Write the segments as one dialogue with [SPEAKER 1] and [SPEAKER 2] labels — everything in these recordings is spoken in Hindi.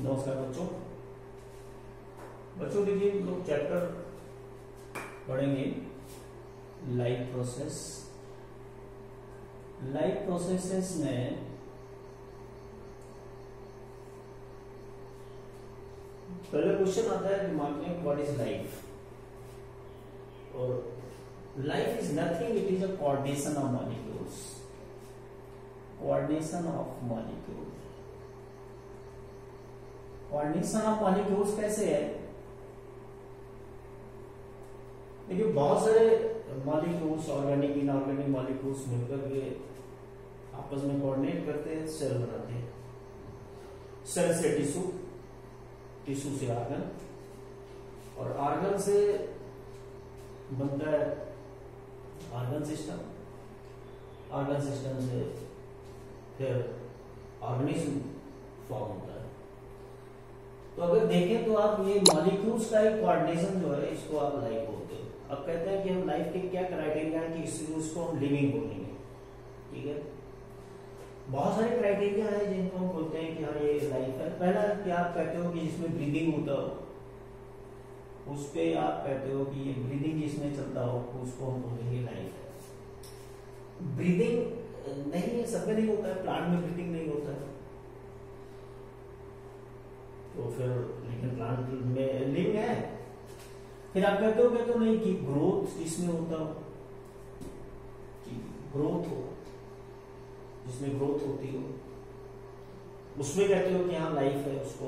[SPEAKER 1] नमस्कार बच्चों देखिए हम लोग चैप्टर पढ़ेंगे लाइफ प्रोसेस। लाइफ प्रोसेसेस में पहले क्वेश्चन आता है दिमाग में, व्हाट इज लाइफ? और life is nothing, it is a coordination of molecules. Coordination of molecule. Coordination of molecules कैसे है? देखिए बहुत सारे मॉलिक्यूल्स, ऑर्गेनिक इनऑर्गेनिक मॉलिक्यूल्स मिलकर के आपस में कोऑर्डिनेट करते हैं, सेल बनाते हैं। सेल से टिश्यू, टिश्यू से आर्गन, और आर्गन से बनता है आर्गन सिस्टम। आर्गन सिस्टम से फिर ऑर्गेनिज्म फॉर्म होता है। तो अगर देखें तो आप ये मॉलिक्यूल्स का एक कोऑर्डिनेशन जो है, इसको आप लाइफ बोलते हो। अब कहते हैं कि हम लाइफ के क्या क्राइटेरिया है कि इसको हम लिविंग बोलेंगे, ठीक है। बहुत सारे क्राइटेरिया है जिनको हम बोलते हैं कि हाँ ये लाइफ है। पहला कि आप कहते हो कि जिसमें ब्रीदिंग होता हो, उस पे आप कहते हो कि ये ब्रीदिंग जिसमें चलता हो, उसको हम बोलेंगे लाइफ है। ब्रीदिंग नहीं है, सब में नहीं होता है, प्लांट में ब्रीदिंग नहीं होता है, तो फिर लेकिन प्लांट में लिविंग है। फिर आप कहते हो नहीं कि ग्रोथ जिसमें होता हो, कि ग्रोथ हो, जिसमें ग्रोथ होती हो, उसमें कहते हो कि हाँ लाइफ है, उसको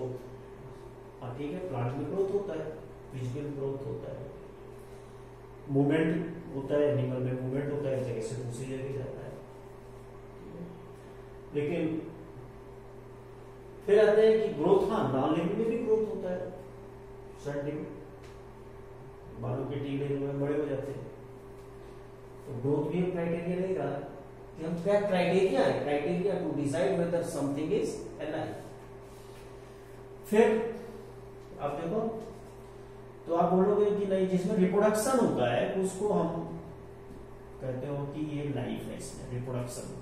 [SPEAKER 1] हाँ ठीक है। प्लांट में ग्रोथ होता है, फिजिकल ग्रोथ होता है, मूवमेंट होता है, एनिमल में मूवमेंट होता है, एक जगह से दूसरी जगह जाता है, लेकिन फिर आते हैं कि ग्रोथ, हाँ नॉन लिविंग में भी ग्रोथ होता है। सर्टिंग बालू के टीले जो है बड़े हो जाते हैं, तो ग्रोथ भी एक क्राइटेरिया नहीं रहा कि हम क्या क्राइटेरिया है, criteria to decide whether something is alive. फिर आप देखो तो आप बोलोगे कि नहीं जिसमें रिप्रोडक्शन होता है उसको हम कहते हो कि ये लाइफ है, इसमें रिप्रोडक्शन।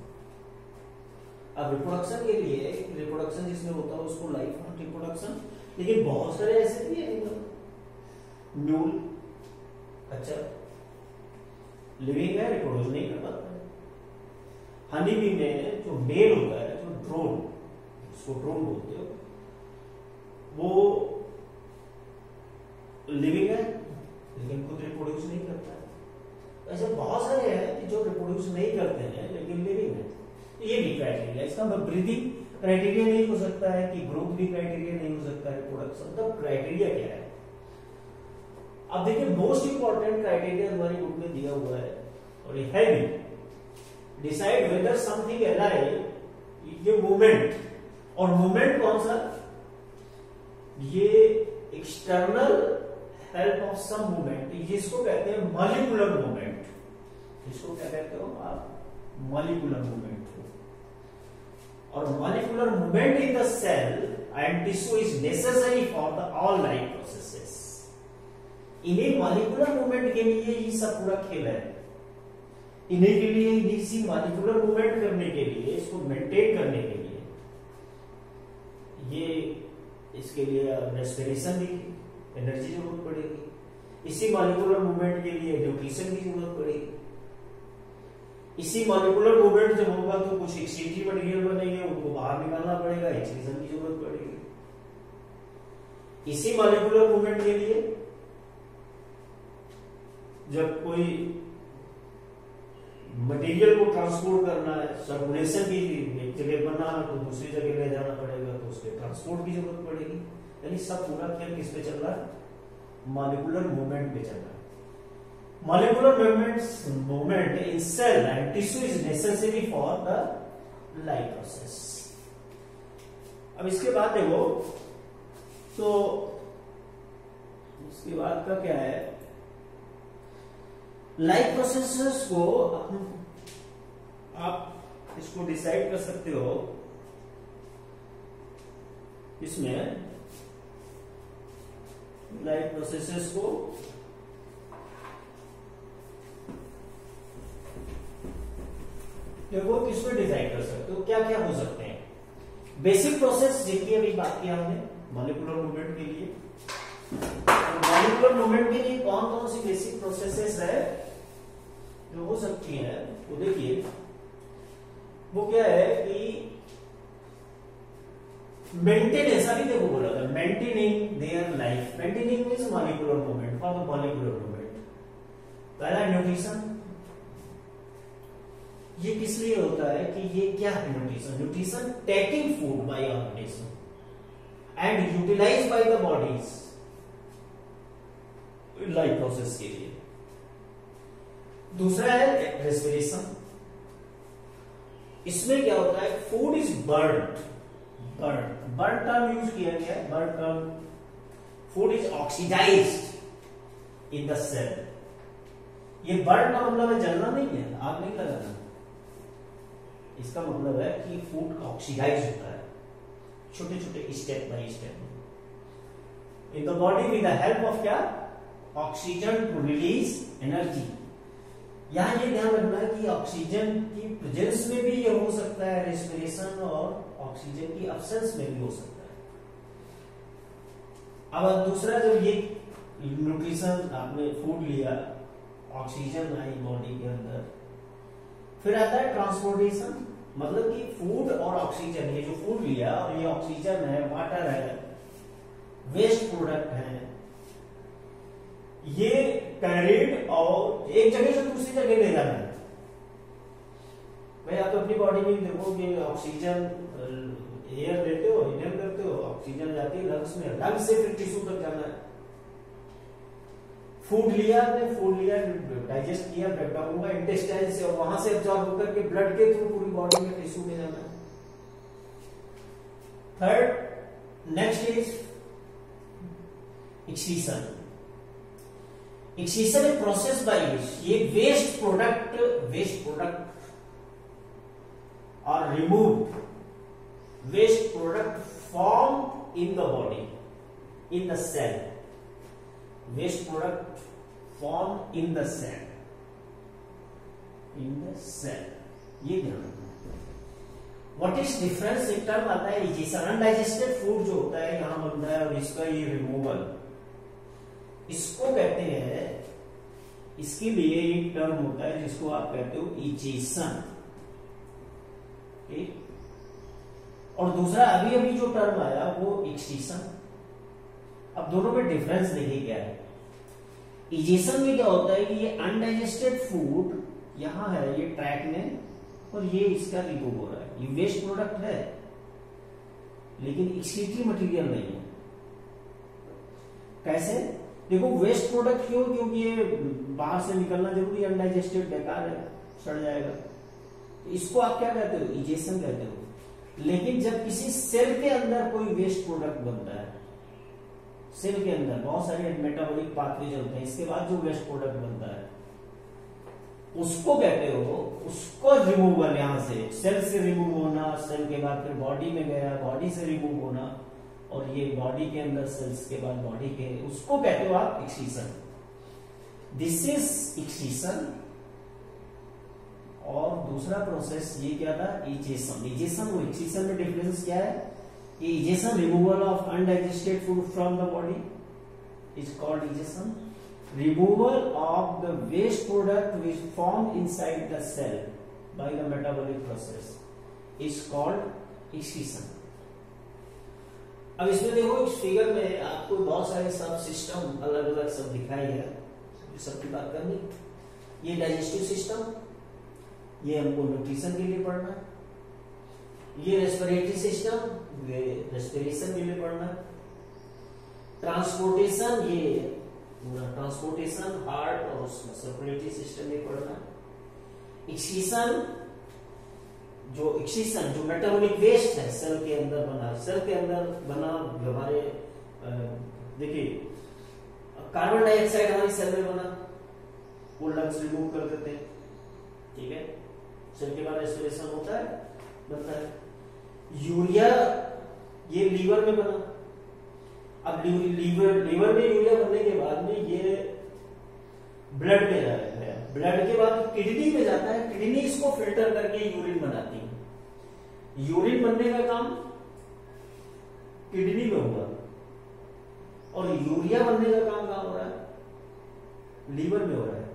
[SPEAKER 1] अब रिप्रोडक्शन के लिए, रिप्रोडक्शन जिसमें होता है उसको लाइफ है, रिप्रोडक्शन। लेकिन बहुत सारे ऐसे भी है, म्यूल अच्छा लिविंग है, रिप्रोड्यूस नहीं कर पाता है। हनी बी में जो मेल होता है, जो ड्रोन, उसको ड्रोन बोलते हो, वो लिविंग है लेकिन खुद रिप्रोड्यूस नहीं करता है। ऐसे बहुत सारे हैं कि जो रिप्रोड्यूस नहीं करते हैं लेकिन लिविंग है। ये भी क्राइटेरिया, इसका मतलब ब्रीदिंग क्राइटेरिया नहीं हो सकता है, कि ग्रोथ भी क्राइटेरिया नहीं हो सकता है, रिप्रोडक्शन। तो क्राइटेरिया क्या है? अब देखिए मोस्ट इंपॉर्टेंट क्राइटेरिया हमारी बुक में दिया हुआ है, और ये है भी, डिसाइड वेदर समथिंग अलाइव, ये मूवमेंट। और मूवमेंट कौन सा? ये external help of some movement, जिसको कहते हैं मॉलिक्यूलर मूवमेंट। इसको क्या कहते हो आप? Molecular movement. और molecular movement in the cell and tissue is necessary for the all life processes. इन्हीं मॉलिक्यूलर मूवमेंट के लिए ये सब पूरा खेल है। इन्हीं के लिए, इसी मॉलिक्यूलर मूवमेंट करने के लिए, इसको मेंटेन करने के लिए, ये इसके लिए रेस्पिरेशन की एनर्जी जरूरत पड़ेगी। इसी मॉलिक्यूलर मूवमेंट के लिए न्यूट्रिशन की जरूरत पड़ेगी। इसी मॉलिक्यूलर मूवमेंट जब होगा तो कुछ एक्सचेंजी मटेरियल बनेंगे, उनको बाहर निकालना पड़ेगा, एक्सक्रीशन की जरूरत पड़ेगी। इसी मॉलिक्यूलर मूवमेंट के लिए जब कोई मटेरियल को ट्रांसपोर्ट करना है, सर्कुलेशन की, एक जगह बनना है तो दूसरी जगह ले जाना पड़ेगा, तो उसके ट्रांसपोर्ट की जरूरत पड़ेगी। यानी सब पूरा खेल किस पे चल रहा है? मॉलिक्यूलर मूवमेंट पे चल रहा है। Molecular movement in cell and tissue is necessary for the life process. अब इसके बाद देखो तो इसके बाद का क्या है? लाइफ प्रोसेसेस को आप इसको डिसाइड कर सकते हो इसमें लाइफ प्रोसेसेस को देखो किसमें डिजाइन कर सकते हो, क्या क्या हो सकते हैं। बेसिक प्रोसेस जिनकी अभी बात किया हमने, मॉलिक्यूलर मूवमेंट के लिए। मॉलिक्यूलर मूवमेंट के लिए कौन कौन सी बेसिक प्रोसेसेस है जो हो सकती है, वो देखिए। वो क्या है कि मेंटेनेंस, अभी देखो बोला था maintaining their life. Maintaining means molecular movement, for the molecular movement. पहला न्यूट्रिशन, ये किस लिए होता है कि ये क्या है nutrition? Nutrition taking food by organism and utilize by the body's life process के लिए। दूसरा है रेस्पिरेशन। इसमें क्या होता है, food is burned term use किया गया है, burn term. Food is oxidized in the cell. ये बर्न का मतलब है जलना नहीं है, आग नहीं लगाना। इसका मतलब है कि फूड ऑक्सीडाइज होता है छोटे छोटे step by step in the body with the help of क्या, ऑक्सीजन टू रिलीज एनर्जी। यहां ये ध्यान रखना है कि ऑक्सीजन की प्रेजेंस में भी ये हो सकता है रेस्पिरेशन, और ऑक्सीजन की अब्सेंस में भी हो सकता है। अब दूसरा, जब ये न्यूट्रिशन आपने फूड लिया, ऑक्सीजन आई बॉडी के अंदर, फिर आता है ट्रांसपोर्टेशन। मतलब कि फूड और ऑक्सीजन, ये जो फूड लिया और ये ऑक्सीजन है, वाटर है, वेस्ट प्रोडक्ट है, ये कैरिड और एक जगह से दूसरी जगह ले जाना है। भाई आप तो अपनी बॉडी में देखो कि ऑक्सीजन एयर लेते हो, इनहेल करते हो, ऑक्सीजन जाती है लंग्स में, लंग्स से फिर टिश्यू तक जाना है। फूड लिया डाइजेस्ट किया, ब्रेकडाउन हुआ इंटेस्टाइन से, और वहां से एब्जॉर्ब होकर के ब्लड के थ्रू पूरी बॉडी में टिश्यू में जाना है। Third, next is excretion. Excretion is process by which ये waste product are removed, waste product form in the body, in the cell, waste product form in the cell, ये ध्यान रखना। व्हाट इज डिफरेंस, एक टर्म आता है इजेशन। अनडाइजेस्टेड फूड जो होता है यहां बनता है, और इसका ये रिमूवल, इसको कहते हैं, इसके लिए एक टर्म होता है जिसको आप कहते हो इजेशन। ठीक, और दूसरा अभी अभी जो टर्म आया वो एक्सक्रीशन। अब दोनों में डिफरेंस देखिए क्या है। इजेशन में क्या होता है कि ये अनडाइजेस्टेड फूड यहां है, ये ट्रैक में, और ये इसका रिमूव हो रहा है। ये वेस्ट प्रोडक्ट है लेकिन एक्सक्रीटरी मटेरियल नहीं है। कैसे? देखो वेस्ट प्रोडक्ट क्यों, क्योंकि ये बाहर से निकलना जरूरी, अनडाइजेस्टेड बेकार है, सड़ जाएगा। इसको आप क्या कहते हो, इजेशन कहते हो। लेकिन जब किसी सेल के अंदर कोई वेस्ट प्रोडक्ट बनता है, सेल के अंदर बहुत सारे मेटाबॉलिक पाथवे चलते हैं, इसके बाद जो वेस्ट प्रोडक्ट बनता है उसको कहते हो, उसको रिमूवल, यहां से सेल से रिमूव होना, सेल के बाद फिर बॉडी में गया, बॉडी से रिमूव होना, और ये बॉडी के अंदर सेल्स के बाद बॉडी के, उसको कहते हो आप एक्सक्रीशन। This is excretion. और दूसरा प्रोसेस ये क्या था, इजेशन। इजेशन और एक्सक्रीशन में डिफरेंस क्या है? Egestion removal of undigested food from the body is called egestion. Removal of the waste product which formed inside the cell by the metabolic process is called excretion. अब इसमें देखो इस फिगर में आपको बहुत सारे सब सिस्टम अलग अलग सब दिखाई है, सबकी बात करनी। ये डाइजेस्टिव सिस्टम, ये हमको न्यूट्रिशन के लिए पढ़ना, ये रेस्पिरेटरी सिस्टम, ये रेस्पिरेशन के लिए पढ़ना, ट्रांसपोर्टेशन, ये ट्रांसपोर्टेशन हार्ट और उसमें सर्कुलेटरी सिस्टम में पढ़ना। एक्सक्रीशन जो मेटाबॉलिक वेस्ट है सेल के अंदर बना, सेल के अंदर बना हमारे, देखिए कार्बन डाइऑक्साइड हमारी सेल में बना, वो लंग्स रिमूव कर देते हैं, ठीक है। सेल के बाद रेस्पिरेशन होता है, बनता है। यूरिया ये लीवर में बना। अब लीवर में यूरिया बनने के बाद में ये ब्लड में जाता है, ब्लड के बाद किडनी में जाता है, किडनी इसको फिल्टर करके यूरिन बनाती है। यूरिन बनने का काम किडनी में हुआ, और यूरिया बनने का काम कहाँ हो रहा है? लीवर में हो रहा है।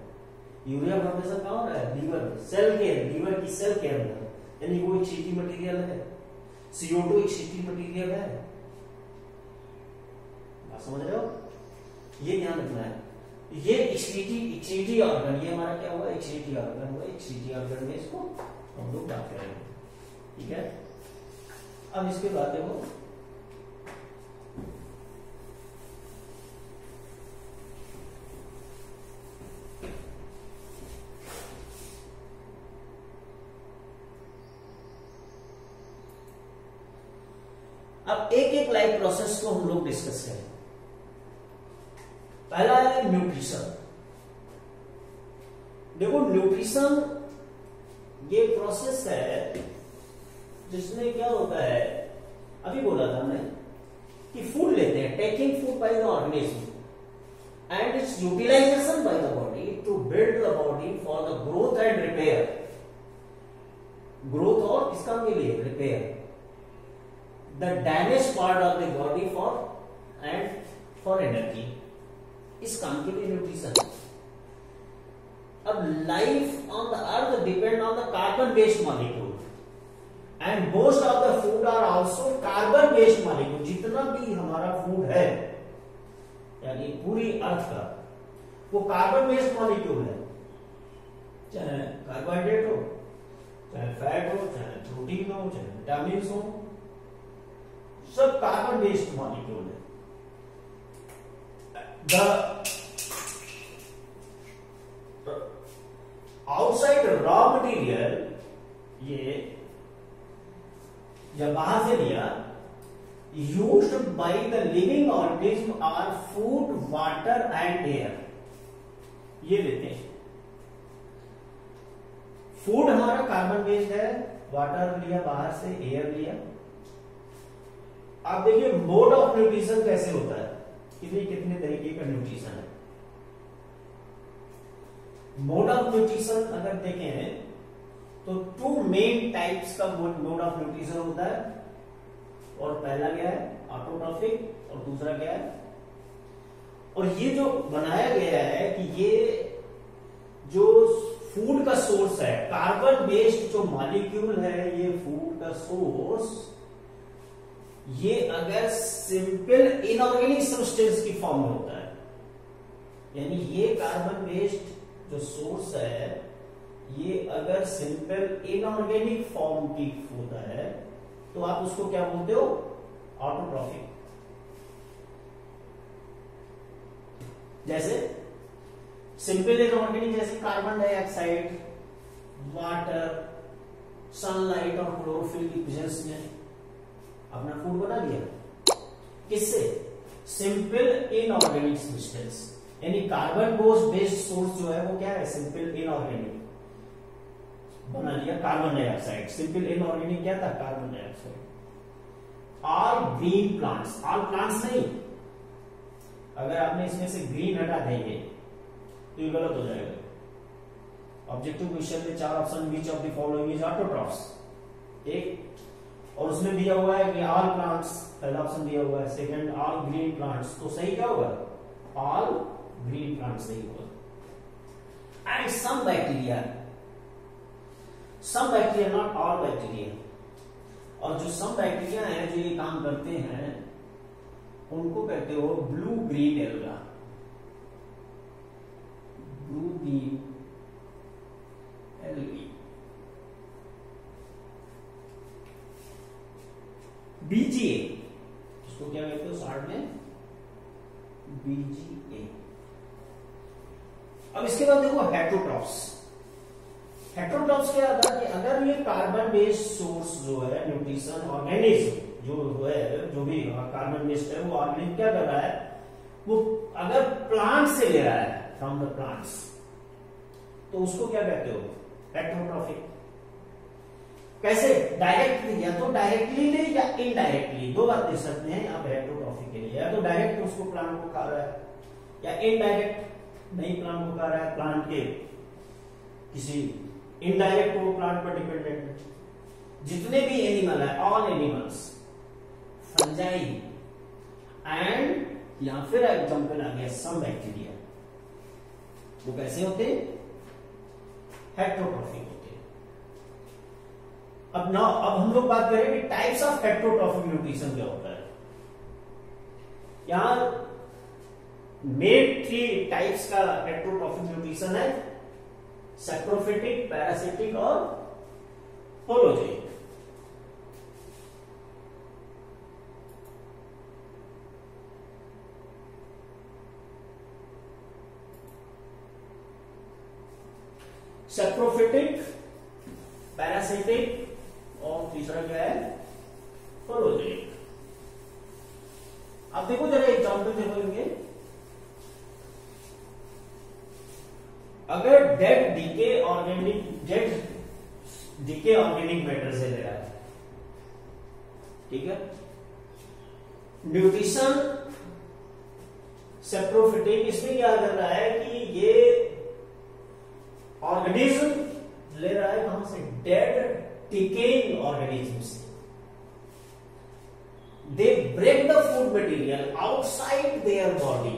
[SPEAKER 1] यूरिया फॉर्मेशन कहाँ हो रहा है? लीवर में, सेल के, लीवर की सेल के अंदर, यानी वो एक सीटी मटेरियल है। CO2 एक सीटी मटेरियल है। बात समझ रहे हो? ये ध्यान रखना है। ये एक्सक्रीटरी ऑर्गन, ये हमारा क्या हुआ? एक्सक्रीटरी ऑर्गन हुआ। एक्सक्रीटरी ऑर्गन में इसको हम लोग बात करेंगे, ठीक है। अब इसके बाद देखो, अब एक एक लाइफ प्रोसेस को हम लोग डिस्कस करें। पहला है न्यूट्रिशन। देखो न्यूट्रिशन ये प्रोसेस है जिसमें क्या होता है, अभी बोला था हमने कि फूड लेते हैं, taking food by the organism and its utilization by the body to build the body for the growth and repair. Growth और किस काम के लिए? Repair the damage part of the body for and for energy. इस काम के लिए न्यूट्रिशन। अब life on the earth depend on the carbon based molecule and most of the food are also carbon based molecule. जितना भी हमारा फूड है यानी पूरी अर्थ का, वो कार्बन बेस्ड मॉलिक्यूल है। चाहे कार्बोहाइड्रेट हो, चाहे फैट हो, चाहे प्रोटीन हो, चाहे विटामिन हो, सब कार्बन बेस्ड मॉलिक्यूल है। The outside raw material, ये जब बाहर से लिया, used by the living organism are food, water and air। ये लेते हैं। फूड हमारा कार्बन बेस्ड है, वाटर लिया बाहर से, एयर लिया। आप देखिए मोड ऑफ न्यूट्रिशन कैसे होता है, कितने तरीके का न्यूट्रिशन है। मोड ऑफ न्यूट्रिशन अगर देखें तो 2 मेन टाइप्स का मोड ऑफ न्यूट्रिशन होता है। और पहला क्या है? ऑटोट्रॉफिक, और दूसरा क्या है? और ये जो बनाया गया है कि ये जो फूड का सोर्स है, कार्बन बेस्ड जो मॉलिक्यूल है, ये फूड का सोर्स, ये अगर सिंपल इनऑर्गेनिक सब्सटेंस की फॉर्म में होता है, यानी ये कार्बन बेस्ड जो सोर्स है, ये अगर सिंपल इनऑर्गेनिक फॉर्म की होता है तो आप उसको क्या बोलते हो? ऑटोट्रॉफिक। जैसे सिंपल इनऑर्गेनिक, जैसे कार्बन डाइऑक्साइड, वाटर, सनलाइट और क्लोरोफिल की प्रेजेंस में अपना फूड बना लिया। किससे? सिंपल इनऑर्गेनिक सब्सटेंस, यानी कार्बन बेस्ड सोर्स जो है वो क्या है? सिंपल इनऑर्गेनिक बना लिया कार्बन डाइऑक्साइड। सिंपल इनऑर्गेनिक क्या था? Carbon dioxide. All green plants, all plants नहीं, अगर आपने इसमें से ग्रीन हटा देंगे तो ये गलत हो जाएगा। ऑब्जेक्टिव क्वेश्चन में 4 option, which of the following is autotrophs, एक, और उसमें दिया हुआ है कि ऑल प्लांट्स, पहला ऑप्शन दिया हुआ है। सेकंड ऑल ग्रीन प्लांट्स, तो सही क्या होगा? ऑल ग्रीन प्लांट्स सही होगा। And some bacteria, not all bacteria. और जो सम बैक्टीरिया है जो ये काम करते हैं उनको कहते हो blue green alga. Blue green algae. BGA, इसको क्या कहते हो शॉर्ट में? BGA। अब इसके बाद देखो हेटरोट्रॉफ्स। हेटरोट्रॉफ्स क्या आता है कि अगर ये कार्बन बेस्ड सोर्स जो है न्यूट्रिशन, ऑर्गेनिज्म जो है, जो भी कार्बन बेस्ड है, वो ऑर्गेनिज्म क्या कर रहा है? वो अगर प्लांट से ले रहा है, फ्रॉम द प्लांट्स, तो उसको क्या कहते हो? हेटरोट्रॉफिक। कैसे? डायरेक्टली, या तो डायरेक्टली ले या इनडायरेक्टली, दो बात दे सकते हैं आप हेटरोट्रॉफिक के लिए। या तो डायरेक्ट उसको प्लांट को खा रहा है, या इनडायरेक्ट नहीं प्लांट को खा रहा है, प्लांट के किसी इनडायरेक्ट को प्लांट पर डिपेंडेंट है। जितने भी एनिमल है, ऑल एनिमल्स, फंजाई एंड यहां फिर एग्जाम्पल आ गया सम बैक्टीरिया। वो कैसे होते हैं? हेट्रोट्रॉफिक होते हैं। अब हम लोग बात करें कि टाइप्स ऑफ हेट्रोट्रॉफिक न्यूट्रिशन क्या होता है। यहां मेन 3 टाइप्स का हेट्रोट्रॉफिक न्यूट्रिशन है, सैप्रोफिटिक, पैरासिटिक और होलोजोइक। सैप्रोफिटिक, पैरासिटिक और तीसरा क्या है? होलोजोइक। अब देखो जरा एग्जाम्पल देखो इनके। अगर डेड डीके ऑर्गेनिक मैटर से ले रहा है, ठीक है, न्यूट्रिशन सैप्रोफिटिक, इसमें क्या कर रहा है कि ये ऑर्गेनिज्म ले रहा है कहां से? डेड डिकेइंग ऑर्गेनिज्म से। They break the food material outside their body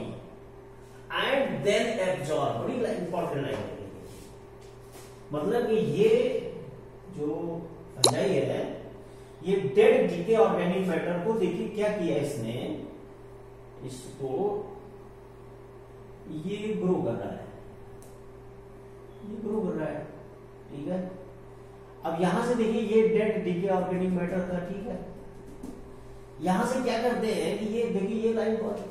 [SPEAKER 1] and then absorb. बड़ी इंपॉर्टेंट लाइन है। मतलब कि ये जो फंजाई है, ये डेड डीके ऑर्गेनिक मैटर को देखिए क्या किया इसने, इसको ये ग्रो कर रहा है, ये ग्रो कर रहा है, ठीक है। अब यहां से देखिए ये डेड डीके ऑर्गेनिक मैटर था, ठीक है। यहां से क्या करते हैं कि ये देखिए ये लाइन पर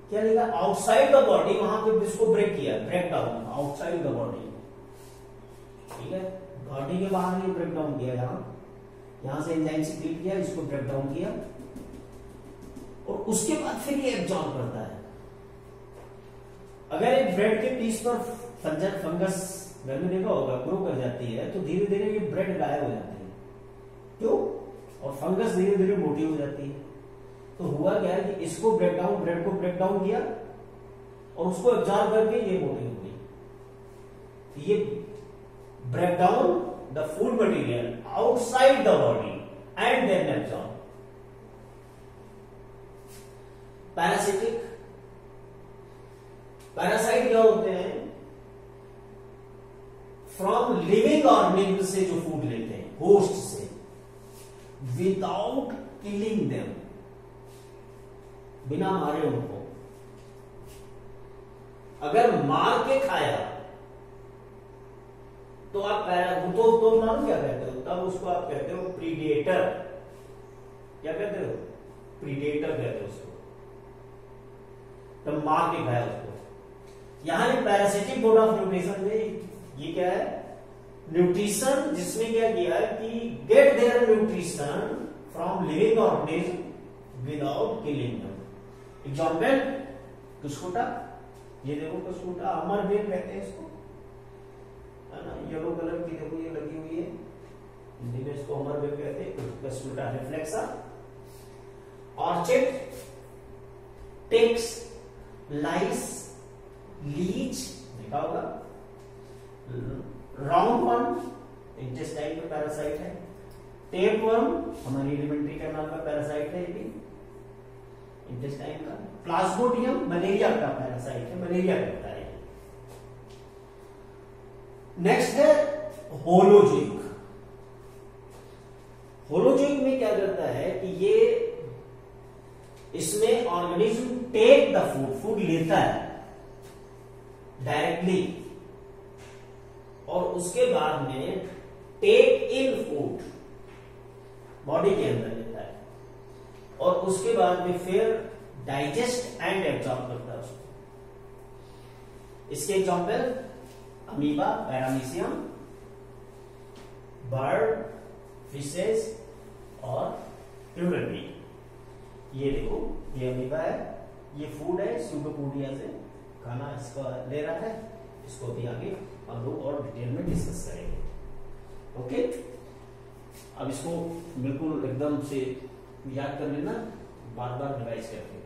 [SPEAKER 1] क्या लिखा? Outside the body. वहां पे इसको ब्रेक किया, break down outside the body, ठीक है। बॉडी के बाहर ये ब्रेक डाउन किया, यहां से एंजाइम सीक्रेट किया, इसको ब्रेक डाउन किया और उसके बाद फिर ये एब्जॉर्ब करता है। अगर एक ब्रेड के पीस पर फंगस घर में देखा होगा ग्रो कर जाती है, तो धीरे धीरे ये ब्रेड गायब हो जाती है। क्यों? और फंगस धीरे धीरे मोटी हो जाती है। तो हुआ क्या कि इसको ब्रेक डाउन किया और उसको एब्जॉर्ब करके ये मोटी हो गई। ये break down the food material outside the body and then absorb. Parasitic, parasite क्या होते हैं? फ्रॉम लिविंग ऑर्गेनिज्म से जो फूड लेते हैं, होस्ट से, विदाउट किलिंग देम, बिना मारे उनको। अगर मार के खाया तो आप तो मालूम क्या कहते हो? तब उसको आप कहते हो प्रीडेटर। क्या कहते हो? प्रीडेटर कहते हो उसको, तब मार के खाया उसको। यहां ये पैरासिटिक मोड ऑफ न्यूट्रिशन में ये क्या है? न्यूट्रिशन जिसमें क्या किया कि get their nutrition from living organism without killing them. Example cuscuta, ये देखो कुस्कुटा, अमर बेल कहते हैं इसको, है ना। येलो कलर की देखो ये लगी हुई है, हिंदी में इसको अमर बेल कहते हैं। कुस्कुटा रिफ्लेक्सा, ऑर्चिड, टिक्स, लाइस, लीच देखा होगा, राउंड वर्म इंटेस्टाइन में पैरासाइट है, टेप वर्म हमारी एलिमेंट्री कैनाल का पैरासाइट है, ये इंटेस्टाइन का। प्लाज्मोडियम मलेरिया का पैरासाइट है, मलेरिया करता है। नेक्स्ट है होलोजोइक। होलोजोइक में क्या करता है कि ये इसमें ऑर्गेनिज्म टेक द फूड लेता है डायरेक्टली और उसके बाद में टेक इन फूड बॉडी के अंदर लेता है और उसके बाद में फिर डाइजेस्ट एंड एब्जॉर्ब करता है उसको। इसके example amoeba, paramecium, bird, fishes और ह्यूमन बीइंग। ये देखो ये अमीबा है, ये फूड है, स्यूडोपोडिया से खाना इसका ले रहा है। इसको भी आगे हम लोग और डिटेल में डिस्कस करेंगे। ओके, अब इसको बिल्कुल एकदम से याद कर लेना, बार बार रिवाइज करके।